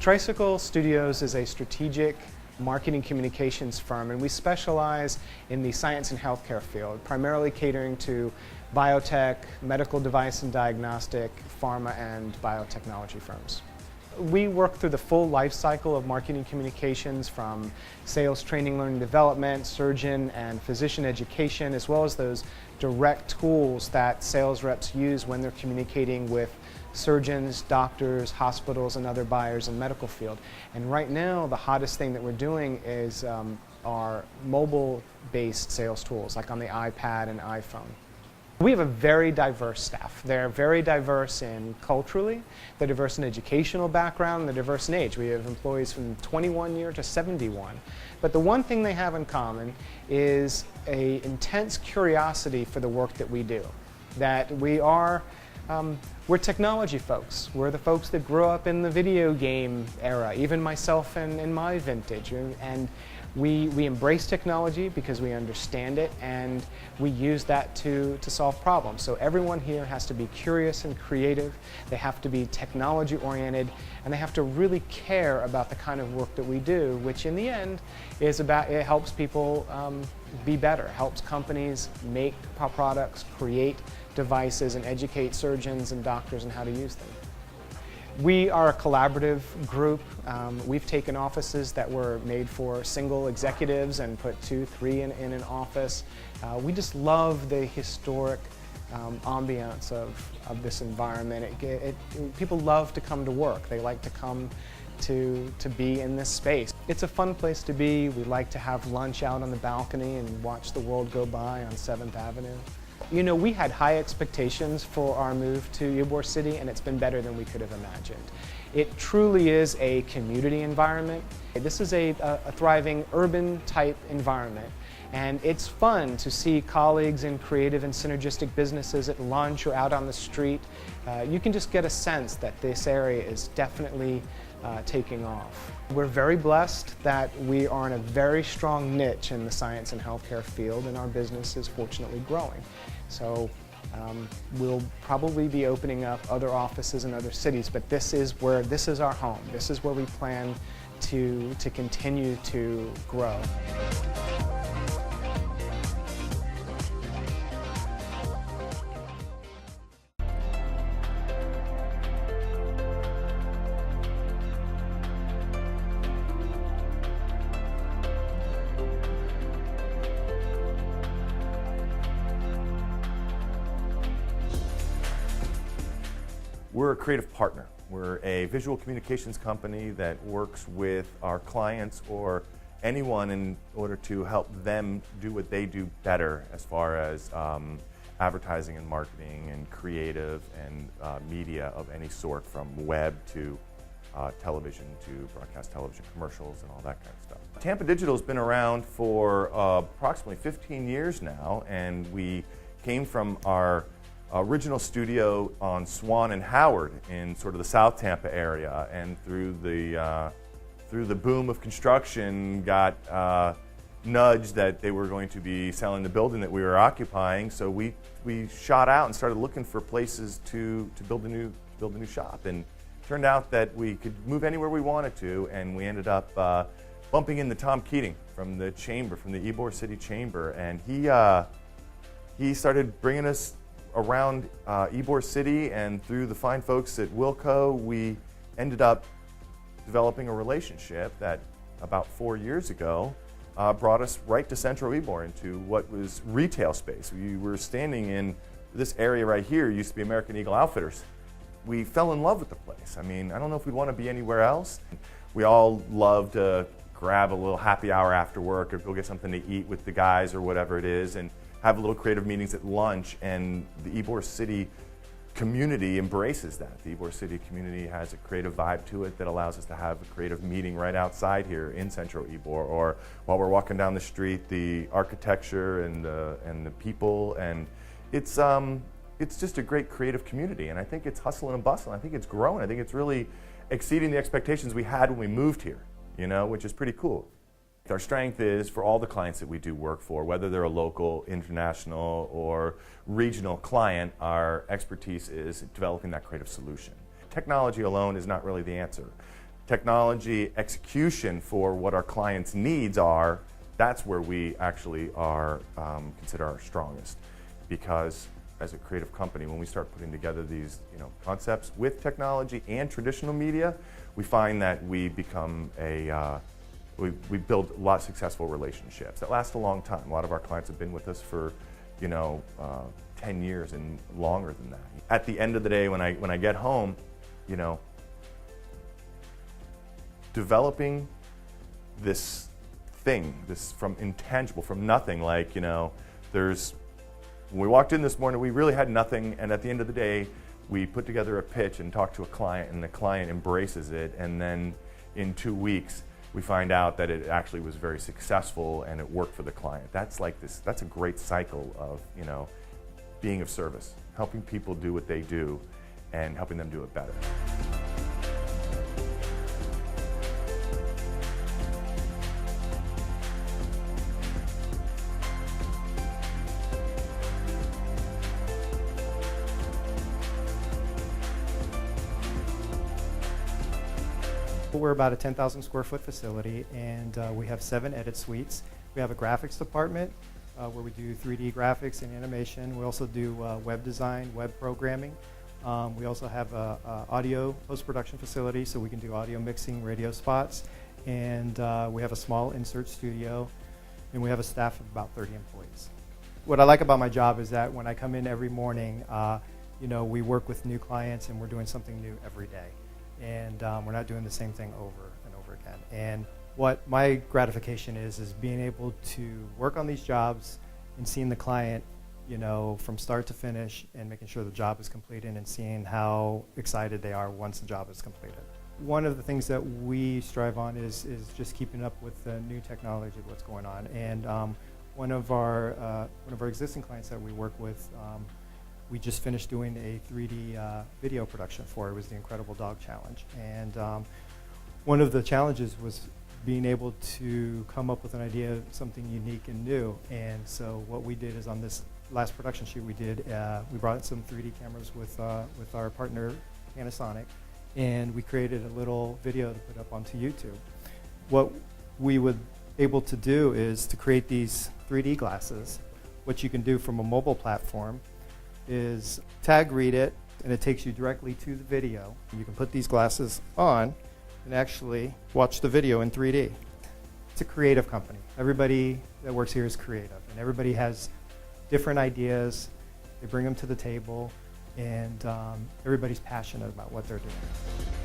Tricycle Studios is a strategic marketing communications firm, and we specialize in the science and healthcare field, primarily catering to biotech, medical device and diagnostic, pharma and biotechnology firms. We work through the full life cycle of marketing communications, from sales, training, learning, development, surgeon and physician education, as well as those direct tools that sales reps use when they're communicating with surgeons, doctors, hospitals, and other buyers in the medical field. And right now, the hottest thing that we're doing is our mobile-based sales tools, like on the iPad and iPhone. We have a very diverse staff. They're very diverse culturally, they're diverse in educational background, they're diverse in age. We have employees from 21 years to 71. But the one thing they have in common is an intense curiosity for the work that we do. That we're technology folks. We're the folks that grew up in the video game era, even myself and my vintage. And we embrace technology because we understand it, and we use that to solve problems. So everyone here has to be curious and creative, they have to be technology oriented, and they have to really care about the kind of work that we do, which in the end is about, it helps people be better, helps companies make products, create devices, and educate surgeons and doctors on how to use them. We are a collaborative group. We've taken offices that were made for single executives and put 2, 3 in an office. We just love the historic ambiance of this environment. People love to come to work. They like to come to be in this space. It's a fun place to be. We like to have lunch out on the balcony and watch the world go by on 7th Avenue. You know, we had high expectations for our move to Ybor City, and it's been better than we could have imagined. It truly is a community environment. This is a thriving urban type environment, and it's fun to see colleagues in creative and synergistic businesses at lunch or out on the street. You can just get a sense that this area is definitely taking off. We're very blessed that we are in a very strong niche in the science and healthcare field, and our business is fortunately growing. So we'll probably be opening up other offices in other cities, but this is our home. This is where we plan to continue to grow. We're a creative partner. We're a visual communications company that works with our clients or anyone in order to help them do what they do better as far as advertising and marketing and creative and media of any sort, from web to television to broadcast television commercials and all that kind of stuff. Tampa Digital has been around for approximately 15 years now, and we came from our original studio on Swan and Howard in sort of the South Tampa area, and through the boom of construction got nudged that they were going to be selling the building that we were occupying. So we shot out and started looking for places to build a new shop, and it turned out that we could move anywhere we wanted to, and we ended up bumping into Tom Keating from the Chamber, from the Ybor City Chamber, and he started bringing us around Ybor City, and through the fine folks at Wilco, we ended up developing a relationship that about 4 years ago brought us right to Central Ybor, into what was retail space. We were standing in this area right here, used to be American Eagle Outfitters. We fell in love with the place. I mean, I don't know if we'd want to be anywhere else. We all love to grab a little happy hour after work or go get something to eat with the guys or whatever it is, and have little creative meetings at lunch, and the Ybor City community embraces that. The Ybor City community has a creative vibe to it that allows us to have a creative meeting right outside here in Central Ybor, or while we're walking down the street, the architecture and the people, and it's just a great creative community, and I think it's hustle and bustle. I think it's growing. I think it's really exceeding the expectations we had when we moved here, you know, which is pretty cool. Our strength is, for all the clients that we do work for, whether they're a local, international, or regional client, our expertise is developing that creative solution. Technology alone is not really the answer. technology execution for what our clients' needs are, that's where we actually are consider our strongest. Because as a creative company, when we start putting together these concepts with technology and traditional media, we find that we become we build a lot of successful relationships that last a long time. A lot of our clients have been with us for 10 years and longer than that. At the end of the day, when I get home, developing this thing, this from intangible, from nothing, like, when we walked in this morning, we really had nothing, and at the end of the day, we put together a pitch and talked to a client, and the client embraces it, and then in 2 weeks, we find out that it actually was very successful and it worked for the client. That's a great cycle of, being of service, helping people do what they do and helping them do it better. We're about a 10,000 square foot facility, and we have 7 edit suites. We have a graphics department where we do 3D graphics and animation. We also do web design, web programming. We also have a audio post-production facility, so we can do audio mixing, radio spots. And we have a small insert studio, and we have a staff of about 30 employees. What I like about my job is that when I come in every morning, we work with new clients, and we're doing something new every day. And we're not doing the same thing over and over again. And what my gratification is being able to work on these jobs and seeing the client, from start to finish, and making sure the job is completed and seeing how excited they are once the job is completed. One of the things that we strive on is just keeping up with the new technology, what's going on. And one of our existing clients that we work with, we just finished doing a 3D video production for it. It was the Incredible Dog Challenge. And one of the challenges was being able to come up with an idea of something unique and new. And so what we did is on this last production shoot we did, we brought in some 3D cameras with our partner Panasonic, and we created a little video to put up onto YouTube. What we were able to do is to create these 3D glasses. What you can do from a mobile platform is tag read it, and it takes you directly to the video. You can put these glasses on and actually watch the video in 3D. It's a creative company. Everybody that works here is creative, and everybody has different ideas. They bring them to the table, and everybody's passionate about what they're doing.